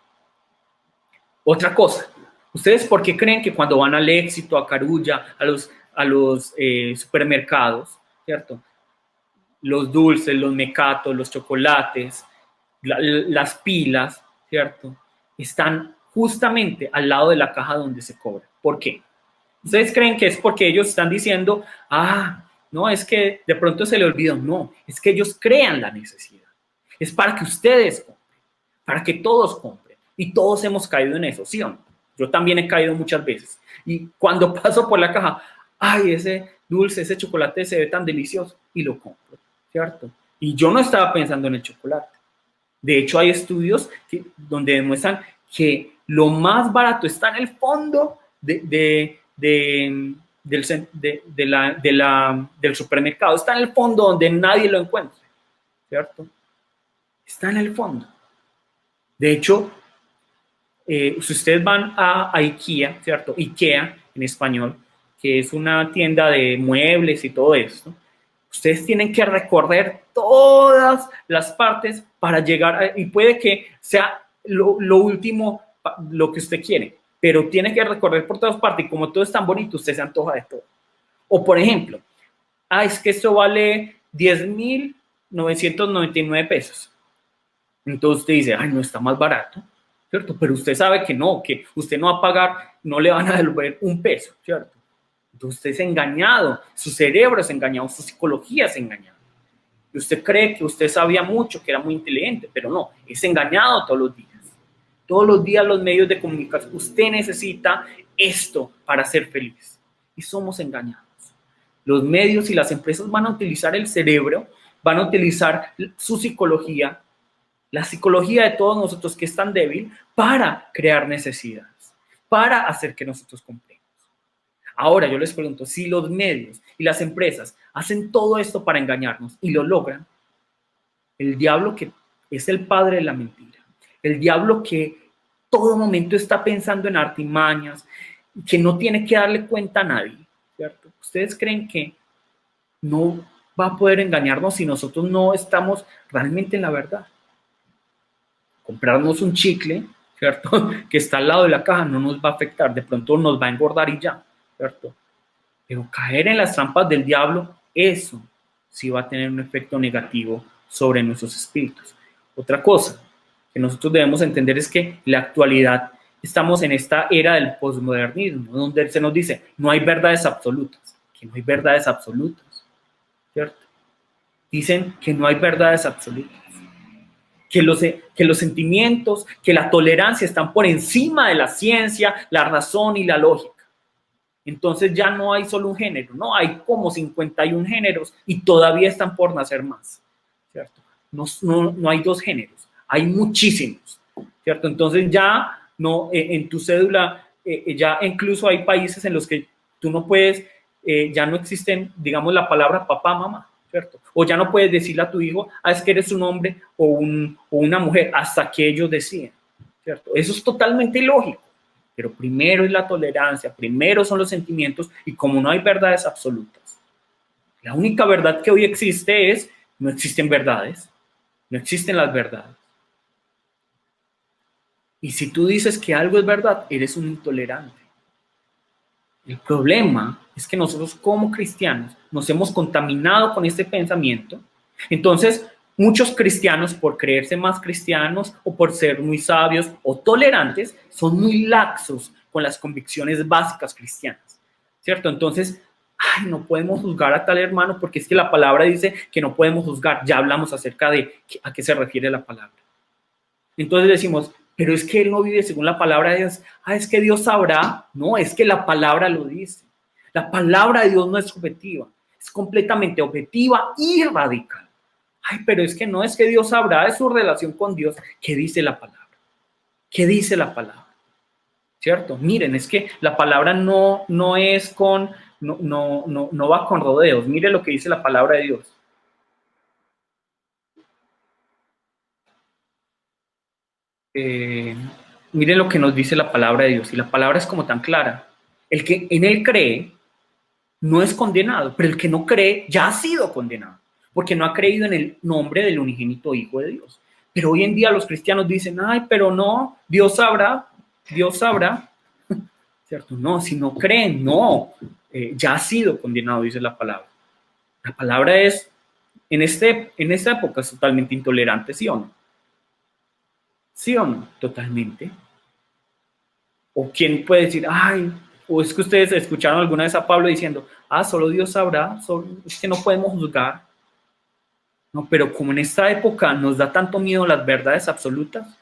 Otra cosa, ¿ustedes por qué creen que cuando van al Éxito, a Carulla, a los supermercados, ¿cierto? Los dulces, los mecatos, los chocolates, las pilas, ¿cierto? Están justamente al lado de la caja donde se cobra. ¿Por qué? ¿Ustedes creen que es porque ellos están diciendo, no, es que de pronto se le olvidó? No, es que ellos crean la necesidad. Es para que ustedes compren, para que todos compren. Y todos hemos caído en eso, ¿sí o no? Yo también he caído muchas veces. Y cuando paso por la caja, ese dulce, ese chocolate se ve tan delicioso y lo compro, ¿cierto? Y yo no estaba pensando en el chocolate. De hecho, hay estudios donde demuestran que lo más barato está en el fondo del supermercado. Está en el fondo donde nadie lo encuentra, ¿cierto? Está en el fondo. De hecho, si ustedes van a IKEA, ¿cierto? IKEA en español, que es una tienda de muebles y todo esto, ustedes tienen que recorrer todas las partes para llegar, y puede que sea lo último, lo que usted quiere, pero tiene que recorrer por todas partes y como todo es tan bonito, usted se antoja de todo. O por ejemplo, es que esto vale 10,999 pesos. Entonces usted dice, ay, no está más barato, ¿cierto? Pero usted sabe que no, que usted no va a pagar, no le van a devolver un peso, ¿cierto? Entonces usted es engañado, su cerebro es engañado, su psicología es engañada. Y usted cree que usted sabía mucho, que era muy inteligente, pero no, es engañado todos los días. Todos los días los medios de comunicación, usted necesita esto para ser feliz. Y somos engañados. Los medios y las empresas van a utilizar el cerebro, van a utilizar su psicología, la psicología de todos nosotros que es tan débil, para crear necesidades, para hacer que nosotros compremos. Ahora yo les pregunto, si los medios y las empresas hacen todo esto para engañarnos y lo logran, el diablo, que es el padre de la mentira, el diablo que todo momento está pensando en artimañas, que no tiene que darle cuenta a nadie, ¿cierto? ¿Ustedes creen que no va a poder engañarnos si nosotros no estamos realmente en la verdad? Comprarnos un chicle, ¿cierto? Que está al lado de la caja no nos va a afectar, de pronto nos va a engordar y ya, ¿cierto? Pero caer en las trampas del diablo, eso sí va a tener un efecto negativo sobre nuestros espíritus. Otra cosa que nosotros debemos entender es que en la actualidad estamos en esta era del posmodernismo, donde se nos dice, no hay verdades absolutas, que no hay verdades absolutas, ¿cierto? Dicen que no hay verdades absolutas, que los sentimientos, que la tolerancia están por encima de la ciencia, la razón y la lógica. Entonces ya no hay solo un género, no, hay como 51 géneros y todavía están por nacer más, ¿cierto? No hay dos géneros, hay muchísimos, ¿cierto? Entonces ya no, en tu cédula, ya incluso hay países en los que tú no puedes, ya no existen, digamos, la palabra papá, mamá, ¿cierto? O ya no puedes decirle a tu hijo, es que eres un hombre o una mujer, hasta que ellos deciden, ¿cierto? Eso es totalmente ilógico. Pero primero es la tolerancia, primero son los sentimientos y como no hay verdades absolutas. La única verdad que hoy existe es, no existen verdades, no existen las verdades. Y si tú dices que algo es verdad, eres un intolerante. El problema es que nosotros como cristianos nos hemos contaminado con este pensamiento. Entonces, muchos cristianos, por creerse más cristianos o por ser muy sabios o tolerantes, son muy laxos con las convicciones básicas cristianas, ¿cierto? Entonces, no podemos juzgar a tal hermano porque es que la palabra dice que no podemos juzgar. Ya hablamos acerca de a qué se refiere la palabra. Entonces decimos, pero es que él no vive según la palabra de Dios. Es que Dios sabrá. No, es que la palabra lo dice. La palabra de Dios no es subjetiva, es completamente objetiva y radical. Pero es que no es que Dios sabrá de su relación con Dios. ¿Qué dice la palabra? ¿Qué dice la palabra? ¿Cierto? Miren, es que la palabra no es con, no va con rodeos. Mire lo que dice la palabra de Dios. Miren lo que nos dice la palabra de Dios. Y la palabra es como tan clara. El que en él cree no es condenado, pero el que no cree ya ha sido condenado, porque no ha creído en el nombre del unigénito Hijo de Dios. Pero hoy en día los cristianos dicen, pero no, Dios sabrá, ¿cierto? No, si no creen, no, ya ha sido condenado, dice la palabra. La palabra es, en esta época es totalmente intolerante, ¿sí o no? ¿Sí o no? Totalmente. ¿O quién puede decir, o es que ustedes escucharon alguna vez a Pablo diciendo, solo Dios sabrá, es que no podemos juzgar? No, pero como en esta época nos da tanto miedo las verdades absolutas,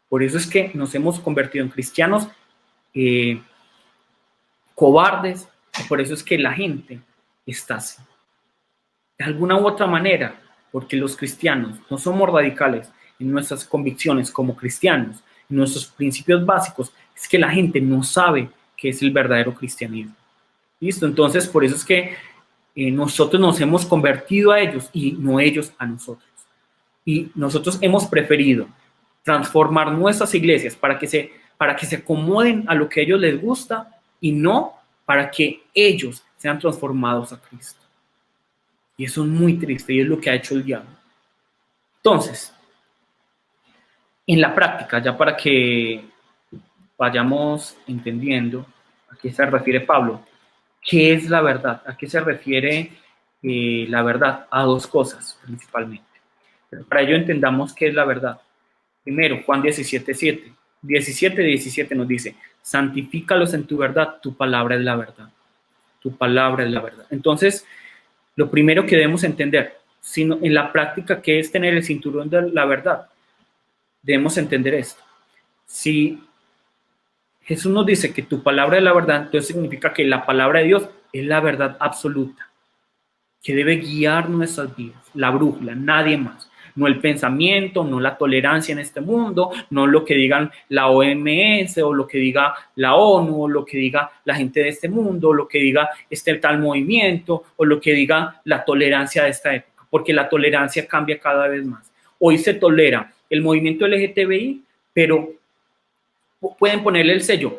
por eso es que nos hemos convertido en cristianos cobardes, y por eso es que la gente está así. De alguna u otra manera, porque los cristianos no somos radicales en nuestras convicciones como cristianos, en nuestros principios básicos, es que la gente no sabe qué es el verdadero cristianismo. ¿Listo? Entonces, por eso es que nosotros nos hemos convertido a ellos y no ellos a nosotros. Y nosotros hemos preferido transformar nuestras iglesias para que se para que se acomoden a lo que a ellos les gusta y no para que ellos sean transformados a Cristo. Y eso es muy triste y es lo que ha hecho el diablo. Entonces, en la práctica, ya para que vayamos entendiendo a qué se refiere Pablo, ¿qué es la verdad? ¿A qué se refiere la verdad? A dos cosas principalmente. Pero para ello entendamos qué es la verdad. Primero, Juan 17 nos dice, santifícalos en tu verdad, tu palabra es la verdad. Tu palabra es la verdad. Entonces, lo primero que debemos entender, sino en la práctica, ¿qué es tener el cinturón de la verdad? Debemos entender esto. Si Jesús nos dice que tu palabra es la verdad, entonces significa que la palabra de Dios es la verdad absoluta, que debe guiar nuestras vidas, la brújula, nadie más. No el pensamiento, no la tolerancia en este mundo, no lo que digan la OMS o lo que diga la ONU o lo que diga la gente de este mundo, o lo que diga este tal movimiento o lo que diga la tolerancia de esta época, porque la tolerancia cambia cada vez más. Hoy se tolera el movimiento LGTBI, pero pueden ponerle el sello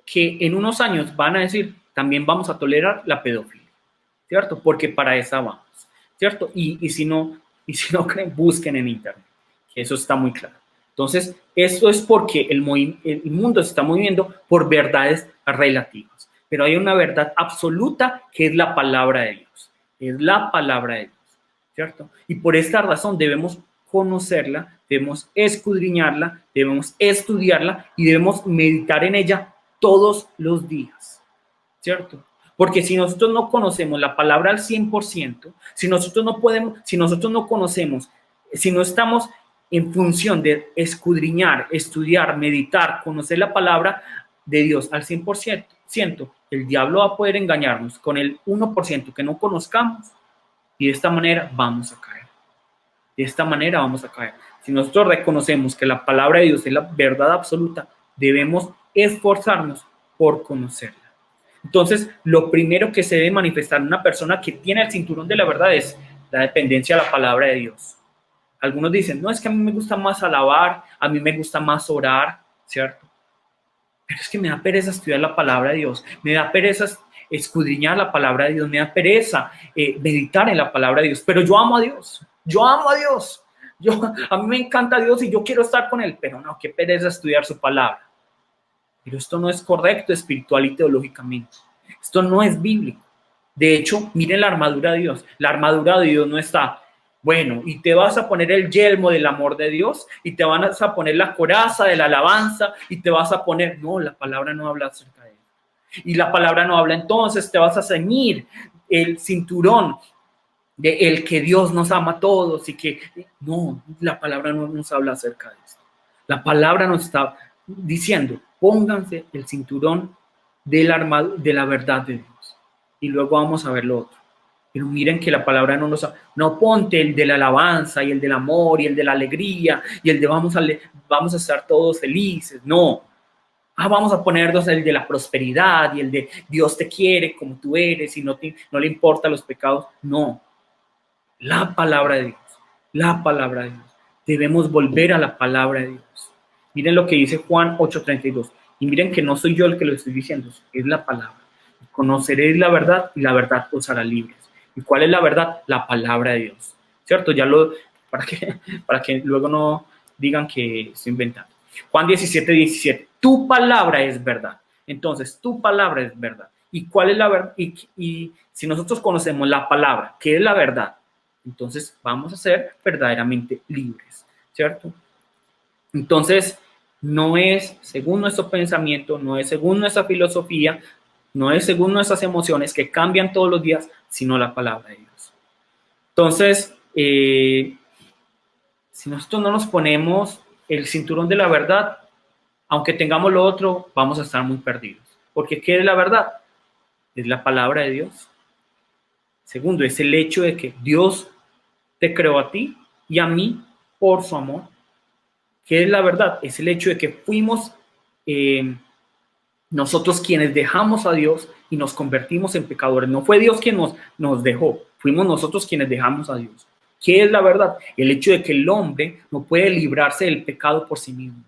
que en unos años van a decir también vamos a tolerar la pedofilia, ¿cierto? Porque para esa vamos, ¿cierto? Y si no creen, busquen en internet, que eso está muy claro. Entonces, esto es porque el mundo se está moviendo por verdades relativas, pero hay una verdad absoluta que es la palabra de Dios, es la palabra de Dios, ¿cierto? Y por esta razón debemos conocerla, debemos escudriñarla, debemos estudiarla y debemos meditar en ella todos los días, ¿cierto? Porque si nosotros no conocemos la palabra al 100%, si nosotros no conocemos, si no estamos en función de escudriñar, estudiar, meditar, conocer la palabra de Dios al 100%, el diablo va a poder engañarnos con el 1% que no conozcamos y de esta manera vamos a caer. De esta manera vamos a caer. Si nosotros reconocemos que la palabra de Dios es la verdad absoluta, debemos esforzarnos por conocerla. Entonces, lo primero que se debe manifestar en una persona que tiene el cinturón de la verdad es la dependencia a la palabra de Dios. Algunos dicen, no, es que a mí me gusta más alabar, a mí me gusta más orar, ¿cierto? Pero es que me da pereza estudiar la palabra de Dios, me da pereza escudriñar la palabra de Dios, me da pereza meditar en la palabra de Dios, pero yo amo a Dios, a mí me encanta Dios y yo quiero estar con Él, pero no, qué pereza estudiar su palabra. Pero esto no es correcto espiritual y teológicamente. Esto no es bíblico. De hecho, miren la armadura de Dios. La armadura de Dios no está, bueno, y te vas a poner el yelmo del amor de Dios y te vas a poner la coraza de la alabanza y te vas a poner, no, la palabra no habla acerca de eso. Y la palabra no habla, entonces te vas a ceñir el cinturón de el que Dios nos ama a todos y que, no, la palabra no nos habla acerca de esto. La palabra nos está diciendo, pónganse el cinturón de la verdad de Dios y luego vamos a ver lo otro. Pero miren que la palabra no ponte el de la alabanza y el del amor y el de la alegría y el de vamos a estar todos felices. No, vamos a ponernos el de la prosperidad y el de Dios te quiere como tú eres y no le importan los pecados. No, la palabra de Dios, la palabra de Dios. Debemos volver a la palabra de Dios. Miren lo que dice Juan 8:32. Y miren que no soy yo el que lo estoy diciendo, es la palabra. Conoceréis la verdad y la verdad os hará libres. ¿Y cuál es la verdad? La palabra de Dios. ¿Cierto? Para que luego no digan que estoy inventando. Juan 17:17. Tu palabra es verdad. Entonces, tu palabra es verdad. ¿Y cuál es la verdad? Y si nosotros conocemos la palabra, ¿qué es la verdad? Entonces vamos a ser verdaderamente libres, ¿cierto? Entonces, no es según nuestro pensamiento, no es según nuestra filosofía, no es según nuestras emociones que cambian todos los días, sino la palabra de Dios. Entonces, si nosotros no nos ponemos el cinturón de la verdad, aunque tengamos lo otro, vamos a estar muy perdidos. Porque ¿qué es la verdad? Es la palabra de Dios. Segundo, es el hecho de que Dios te creó a ti y a mí por su amor. ¿Qué es la verdad? Es el hecho de que fuimos nosotros quienes dejamos a Dios y nos convertimos en pecadores. No fue Dios quien nos dejó, fuimos nosotros quienes dejamos a Dios. ¿Qué es la verdad? El hecho de que el hombre no puede librarse del pecado por sí mismo.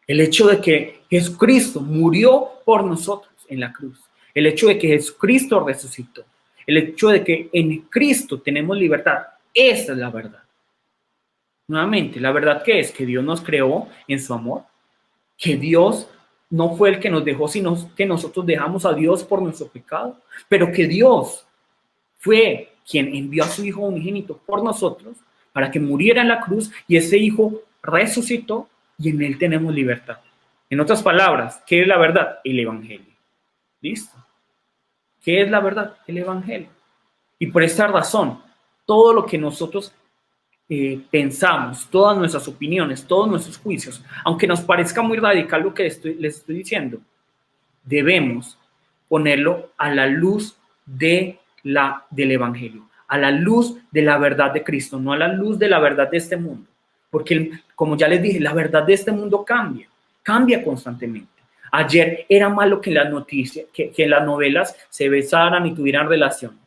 El hecho de que Jesucristo murió por nosotros en la cruz. El hecho de que Jesucristo resucitó. El hecho de que en Cristo tenemos libertad. Esa es la verdad. Nuevamente, la verdad que es que Dios nos creó en su amor. Que Dios no fue el que nos dejó, sino que nosotros dejamos a Dios por nuestro pecado. Pero que Dios fue quien envió a su Hijo unigénito por nosotros para que muriera en la cruz y ese Hijo resucitó y en él tenemos libertad. En otras palabras, ¿qué es la verdad? El Evangelio. ¿Listo? ¿Qué es la verdad? El Evangelio. Y por esta razón, todo lo que nosotros pensamos, todas nuestras opiniones, todos nuestros juicios, aunque nos parezca muy radical lo que les estoy diciendo, debemos ponerlo a la luz del Evangelio, a la luz de la verdad de Cristo, no a la luz de la verdad de este mundo. Porque, como ya les dije, la verdad de este mundo cambia constantemente. Ayer era malo que en las noticias, que en las novelas se besaran y tuvieran relaciones.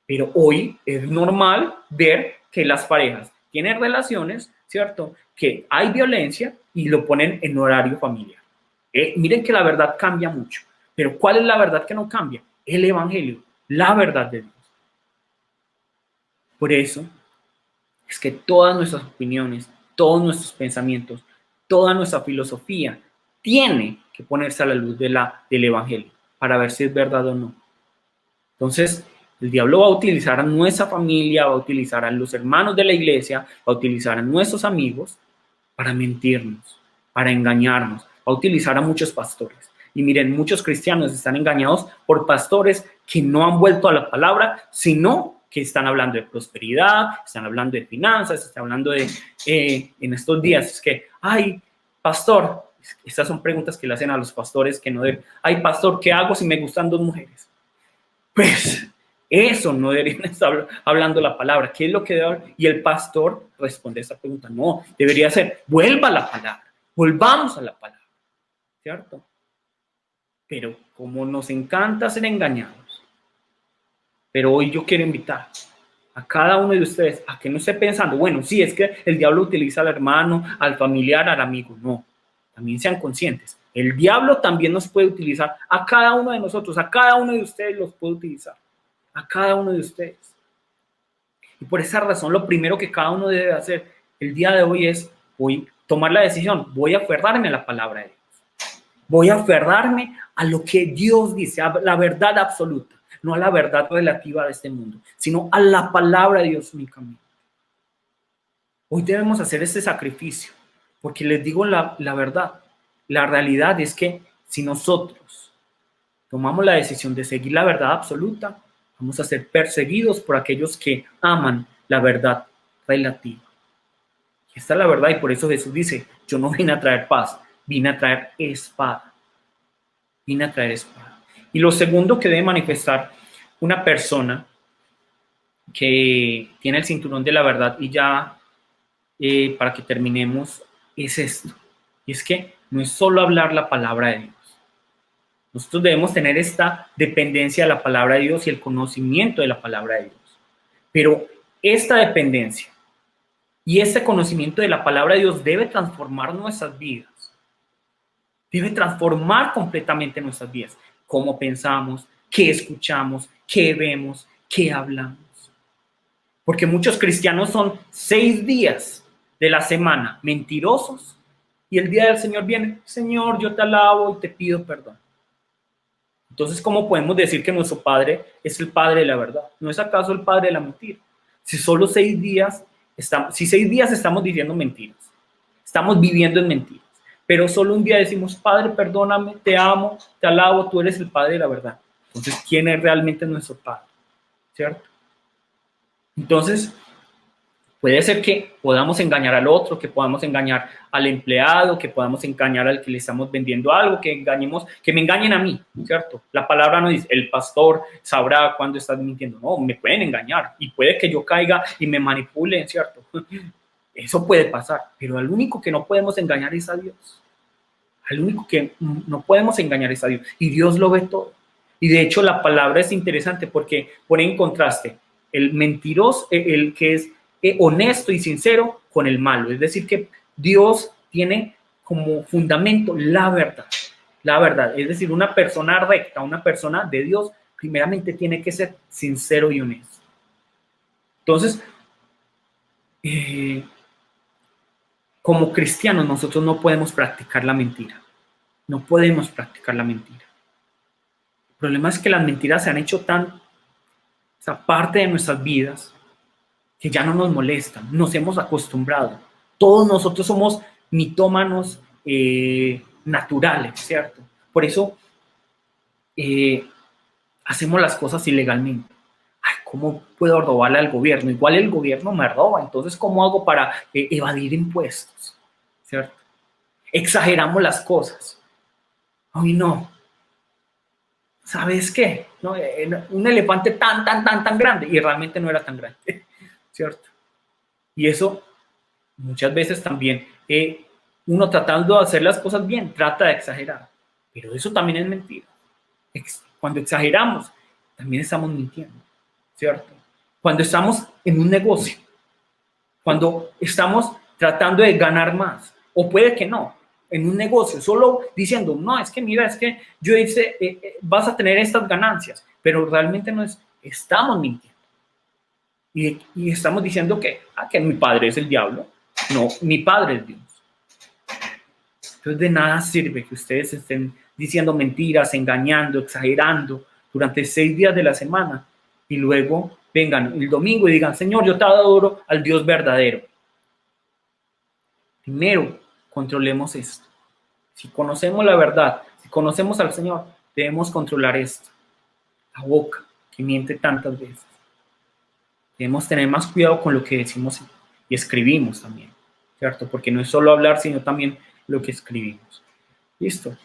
Pero hoy es normal ver que las parejas tienen relaciones, ¿cierto? Que hay violencia y lo ponen en horario familiar. Miren que la verdad cambia mucho. Pero ¿cuál es la verdad que no cambia? El Evangelio, la verdad de Dios. Por eso es que todas nuestras opiniones, todos nuestros pensamientos, toda nuestra filosofía tiene que ponerse a la luz del Evangelio para ver si es verdad o no. Entonces, el diablo va a utilizar a nuestra familia, va a utilizar a los hermanos de la iglesia, va a utilizar a nuestros amigos para mentirnos, para engañarnos, va a utilizar a muchos pastores. Y miren, muchos cristianos están engañados por pastores que no han vuelto a la palabra, sino que están hablando de prosperidad, están hablando de finanzas, están hablando de, en estos días, es que, ay, pastor, estas son preguntas que le hacen a los pastores que no deben, ay, pastor, ¿qué hago si me gustan 2 mujeres? Pues eso no deberían estar hablando la palabra. ¿Qué es lo que debe haber? Y el pastor responde a esa pregunta. No, debería ser, vuelva a la palabra, volvamos a la palabra, ¿cierto? Pero como nos encanta ser engañados, pero hoy yo quiero invitar a cada uno de ustedes a que no esté pensando, bueno, sí, es que el diablo utiliza al hermano, al familiar, al amigo. No, también sean conscientes. El diablo también nos puede utilizar a cada uno de nosotros, a cada uno de ustedes los puede utilizar, a cada uno de ustedes. Y por esa razón, lo primero que cada uno debe hacer el día de hoy es tomar la decisión, voy a aferrarme a la palabra de Dios. Voy a aferrarme a lo que Dios dice, a la verdad absoluta, no a la verdad relativa de este mundo, sino a la palabra de Dios únicamente. Hoy debemos hacer este sacrificio, porque les digo la verdad. La realidad es que si nosotros tomamos la decisión de seguir la verdad absoluta, vamos a ser perseguidos por aquellos que aman la verdad relativa. Y esta es la verdad, y por eso Jesús dice, yo no vine a traer paz, vine a traer espada. Vine a traer espada. Y lo segundo que debe manifestar una persona que tiene el cinturón de la verdad, y ya para que terminemos, es esto. Y es que no es solo hablar la palabra de Dios. Nosotros debemos tener esta dependencia de la palabra de Dios y el conocimiento de la palabra de Dios. Pero esta dependencia y este conocimiento de la palabra de Dios debe transformar nuestras vidas. Debe transformar completamente nuestras vidas. Cómo pensamos, qué escuchamos, qué vemos, qué hablamos. Porque muchos cristianos son 6 días de la semana mentirosos y el día del Señor viene, Señor, yo te alabo y te pido perdón. Entonces, ¿cómo podemos decir que nuestro Padre es el Padre de la verdad? ¿No es acaso el Padre de la mentira? Si solo 6 días, si 6 días estamos diciendo mentiras, estamos viviendo en mentiras, pero solo un día decimos, Padre, perdóname, te amo, te alabo, tú eres el Padre de la verdad. Entonces, ¿quién es realmente nuestro Padre? ¿Cierto? Entonces, puede ser que podamos engañar al otro, que podamos engañar al empleado, que podamos engañar al que le estamos vendiendo algo, que me engañen a mí, ¿cierto? La palabra no dice, el pastor sabrá cuándo estás mintiendo. No, me pueden engañar y puede que yo caiga y me manipulen, ¿cierto? Eso puede pasar, pero al único que no podemos engañar es a Dios. Al único que no podemos engañar es a Dios. Y Dios lo ve todo. Y de hecho la palabra es interesante porque pone en contraste el mentiroso, el que es honesto y sincero con el malo. Es decir, que Dios tiene como fundamento la verdad. La verdad, es decir, una persona recta, una persona de Dios, primeramente tiene que ser sincero y honesto. Entonces, como cristianos, nosotros no podemos practicar la mentira. No podemos practicar la mentira. El problema es que las mentiras se han hecho tan parte de nuestras vidas que ya no nos molestan, nos hemos acostumbrado. Todos nosotros somos mitómanos naturales, ¿cierto? Por eso hacemos las cosas ilegalmente. Ay, ¿cómo puedo robarle al gobierno? Igual el gobierno me roba, entonces ¿cómo hago para evadir impuestos? ¿Cierto? Exageramos las cosas. Ay, no. ¿Sabes qué? No, un elefante tan grande y realmente no era tan grande, ¿cierto? Y eso muchas veces también uno tratando de hacer las cosas bien trata de exagerar, pero eso también es mentira. Cuando exageramos también estamos mintiendo, ¿cierto? Cuando estamos en un negocio, cuando estamos tratando de ganar más, o puede que no, en un negocio, solo diciendo, no, es que mira, es que yo hice, vas a tener estas ganancias, pero realmente no es, estamos mintiendo. Y estamos diciendo que mi padre es el diablo. No, mi padre es Dios. Entonces de nada sirve que ustedes estén diciendo mentiras, engañando, exagerando durante 6 días de la semana y luego vengan el domingo y digan, Señor, yo te adoro al Dios verdadero. Primero, controlemos esto. Si conocemos la verdad, si conocemos al Señor, debemos controlar esto. La boca que miente tantas veces. Debemos tener más cuidado con lo que decimos y escribimos también, ¿cierto? Porque no es solo hablar, sino también lo que escribimos. ¿Listo?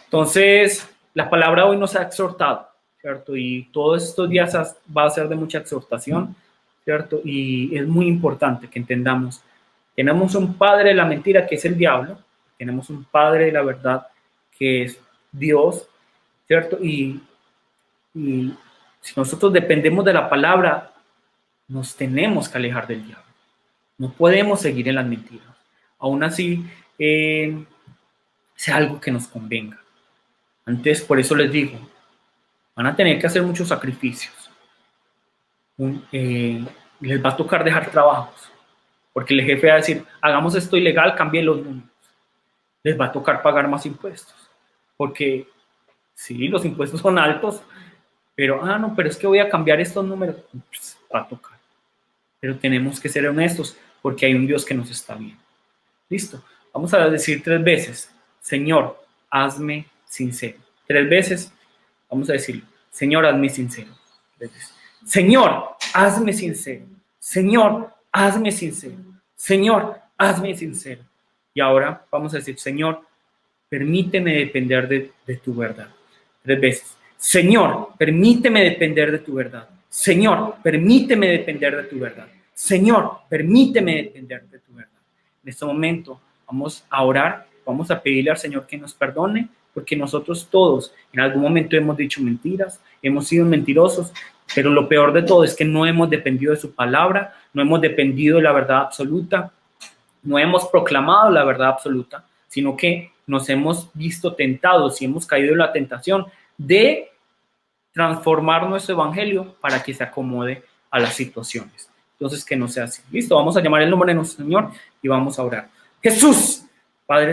Entonces, la palabra hoy nos ha exhortado, ¿cierto? Y todos estos días va a ser de mucha exhortación, ¿cierto? Y es muy importante que entendamos. Tenemos un padre de la mentira que es el diablo, tenemos un padre de la verdad que es Dios, ¿cierto? Y si nosotros dependemos de la palabra, nos tenemos que alejar del diablo. No podemos seguir en las mentiras. Aún así, sea algo que nos convenga. Antes, por eso les digo, van a tener que hacer muchos sacrificios. Les va a tocar dejar trabajos, porque el jefe va a decir, hagamos esto ilegal, cambien los números. Les va a tocar pagar más impuestos, porque sí, los impuestos son altos, pero, no, pero es que voy a cambiar estos números. Pues, va a tocar. Pero tenemos que ser honestos, porque hay un Dios que nos está viendo. ¿Listo? Vamos a decir 3 veces, Señor, hazme sincero. 3 veces, vamos a decirlo, Señor, hazme sincero. 3 veces. Señor, hazme sincero. Señor, hazme sincero. Señor, hazme sincero. Y ahora vamos a decir, Señor, permíteme depender de tu verdad. 3 veces. Señor, permíteme depender de tu verdad. Señor, permíteme depender de tu verdad. Señor, permíteme depender de tu verdad. En este momento vamos a orar, vamos a pedirle al Señor que nos perdone, porque nosotros todos en algún momento hemos dicho mentiras, hemos sido mentirosos, pero lo peor de todo es que no hemos dependido de su palabra, no hemos dependido de la verdad absoluta, no hemos proclamado la verdad absoluta, sino que nos hemos visto tentados y hemos caído en la tentación de transformar nuestro evangelio para que se acomode a las situaciones. Entonces, que no sea así. Listo, vamos a llamar el nombre de nuestro Señor y vamos a orar. Jesús,